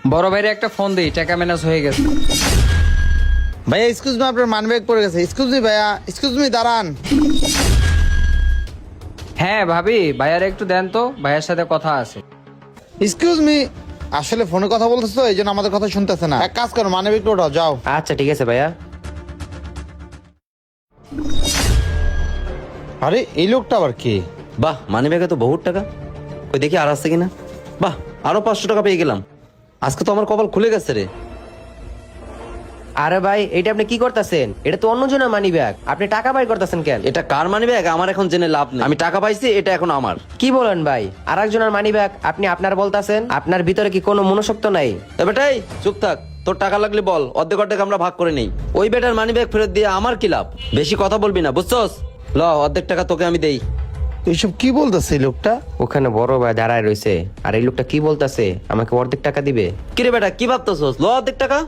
বড় ভাইরে একটা ফোন দিই, টাকা ম্যানেজ হয়ে গেছে। ভাইয়া এক্সকিউজ মি, আপনার মানি ব্যাগ পড়ে গেছে। এক্সকিউজ মি ভাইয়া, এক্সকিউজ মি, দাঁড়ান। হ্যাঁ ভাবি, ভাইয়ারে একটু দেন তো, ভাইয়ের সাথে কথা আছে। এক্সকিউজ মি, আসলে ফোনে কথা বলতেছে তো এই জন্য আমাদের কথা শুনতেছে না। এক কাজ করো, মানি ব্যাগটা ওঠাও, যাও। আচ্ছা ঠিক আছে ভাইয়া। আরে এই লোকটা আবার কে? বাহ, মানি ব্যাগে তো বহুত টাকা। ওই দেখি আর আসছে কিনা। বাহ, আরো 500 টাকা পেয়ে গেলাম। আজকে তো আমার কপাল খুলে গেছে রে। আরে ভাই, এটা আপনি কি করতেছেন? এটা তো অন্যজনের মানি ব্যাগ, আপনি টাকা বাই করতেছেন কেন? এটা কার মানি ব্যাগ আমার এখন জেনে লাভ নেই। আমি টাকা পাইছি, এটা এখন আমার। কি বলেন ভাই? আর একজনের মানি ব্যাগ আপনি আপনার বলতেছেন? আপনার ভিতরে কি কোনো মনুষ্যত্ব নাই? এ বেটাই চুপ থাক, তোর টাকা লাগলে বল, অর্ধেক অর্ধেক আমরা ভাগ করে নেই। ওই বেটার মানি ব্যাগ ফেরত দিয়ে আমার কি লাভ? বেশি কথা বলবি না, বুঝছস? ল, অর্ধেক টাকা তোকে আমি দেই। এইসব কি বলতেছে এই লোকটা? ওখানে বড় ভাই দাঁড়ায় রয়েছে, আর এই লোকটা কি বলতেছে? আমাকে অর্ধেক টাকা দিবে? কিরে বেটা, কি ভাবতেছস? ল অর্ধেক টাকা।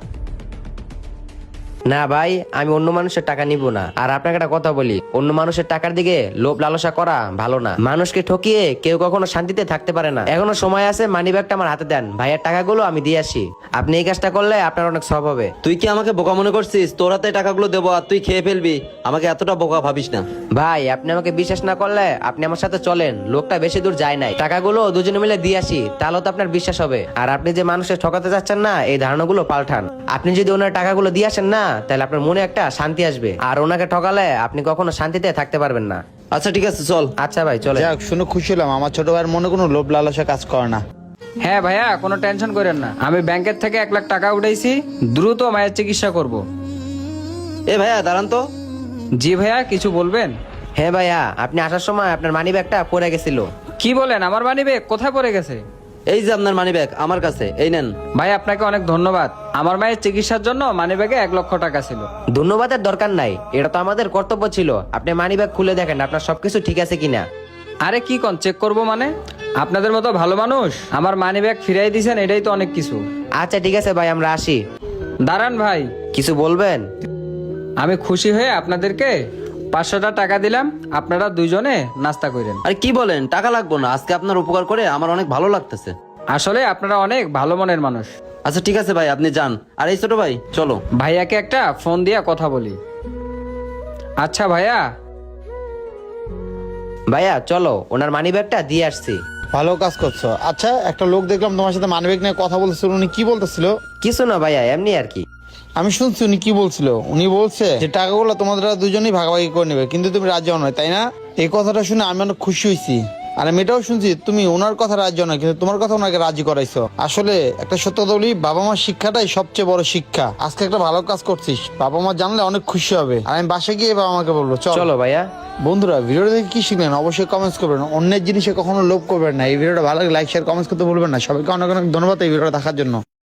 না ভাই, আমি অন্য মানুষের টাকা নিব না। আর আপনাকে একটা কথা বলি, অন্য মানুষের টাকার দিকে লোভ লালসা করা ভালো না। মানুষকে ঠকিয়ে কেউ কখনো শান্তিতে থাকতে পারে না। এখনো সময় আছে, মানি ব্যাগটা আমার হাতে দেন, ভাইয়ের টাকাগুলো আমি দিয়ে আসি। আপনি এই কাজটা করলে আপনার অনেক সব হবে। তুই কি আমাকে বোকা মনে করছিস? তোর হাতে টাকাগুলো দেবো আর তুই খেয়ে ফেলবি? আমাকে এতটা বোকা ভাবিস না। ভাই, আপনি আমাকে বিশ্বাস না করলে আপনি আমার সাথে চলেন, লোকটা বেশি দূর যায় নাই। টাকাগুলো দুজনে মিলে দিয়ে আসি, তাহলে তো আপনার বিশ্বাস হবে। আর আপনি যে মানুষের ঠকাতে যাচ্ছেন না, এই ধারণাগুলো পাল্টান। আপনি যদি ওনার টাকাগুলো দিয়ে আসেন না, তাহলে আপনার মনে একটা শান্তি আসবে। আর ওনাকে ঠকালে আপনি কখনো শান্তিতে থাকতে পারবেন না। আচ্ছা ঠিক আছে, চল। আচ্ছা ভাই, চলে। যাক, শুনে খুশি হলাম, আমার ছোট ভাইয়ের মনে কোনো লোভ লালসা কাজ করে না। হ্যাঁ ভাইয়া, কোনো টেনশন করেন না, আমি ব্যাংকের থেকে 1 লাখ টাকা উঠাইছি, দ্রুত মায়ের চিকিৎসা করব। এ ভাইয়া দাঁড়ান তো। জি ভাইয়া, কিছু বলবেন? হ্যাঁ ভাইয়া, আপনি আসার সময় আপনার মানি ব্যাগটা পড়ে গেছিল। কি বলেন? আমার মানি ব্যাগ কোথায় পড়ে গেছে? এই যে আপনার মানি ব্যাগ আমার কাছে, এই নেন। ভাই আপনাকে অনেক ধন্যবাদ। আমার মায়ের চিকিৎসার জন্য মানি ব্যাগে 1 লক্ষ টাকা ছিল। ধন্যবাদের দরকার নাই, এটা তো আমাদের কর্তব্য ছিল। আপনি মানি ব্যাগ খুলে দেখেন আপনার সবকিছু ঠিক আছে কিনা। আরে কি কোন চেক করব মানে? আপনাদের মতো ভালো মানুষ আমার মানি ব্যাগ ফিরাই দিয়েছেন, এটাই তো অনেক কিছু। আচ্ছা ঠিক আছে ভাই, আমরা আসি। দাঁড়ান ভাই, কিছু বলবেন? আমি খুশি হয়ে আপনাদেরকে 500টা টাকা দিলাম, আপনারা দুইজনে নাস্তা করেন। আরে কি বলেন? টাকা লাগবো না, আজকে আপনার উপকার করে আমার অনেক ভালো লাগতেছে। আসলে আপনারা অনেক ভালো মনের মানুষ। আচ্ছা ঠিক আছে ভাই, আপনি যান। আর এই ছোট ভাই, চলো। ভাইয়াকে একটা ফোন দিয়ে কথা বলি। আচ্ছা ভাইয়া। ভাইয়া চলো, ওনার মানি ব্যাগটা দিয়ে আসছি। ভালো কাজ করছো। আচ্ছা, একটা লোক দেখলাম তোমার সাথে মানি ব্যাগ নিয়ে কথা বলছিল, উনি কি বলতেছিল? কিছু না ভাইয়া, এমনি আর কি। আমি শুনছি উনি কি বলছিল। উনি বলছে যে টাকাগুলো তোমাদের দুজনেই ভাগাভাগি করে নেবে, কিন্তু তুমি রাজি হও না, তাই না? এই কথাটা শুনে আমি অনেক খুশি হয়েছি। আর আমি এটাও শুনছি তুমি ওনার কথা রাজি হও না, কিন্তু তোমার কথা ওনাকে রাজি করাইছো। আসলে একটা সত্য কথা বলি, বাবা মার শিক্ষাটাই সবচেয়ে বড় শিক্ষা। আজকে একটা ভালো কাজ করছিস, বাবা মা জানলে অনেক খুশি হবে। আর আমি বাসায় গিয়ে বাবা মাকে বলবো। চলো ভাইয়া। বন্ধুরা, ভিডিওটা দেখে কি শিখলেন অবশ্যই কমেন্টস করবেন। অন্যের জিনিসে কখনো লোভ করবেন না। এই ভিডিওটা ভালো লাগে লাইক শেয়ার কমেন্টস করতে ভুলবেন না। সবাইকে অনেক অনেক ধন্যবাদ এই ভিডিওটা দেখার জন্য।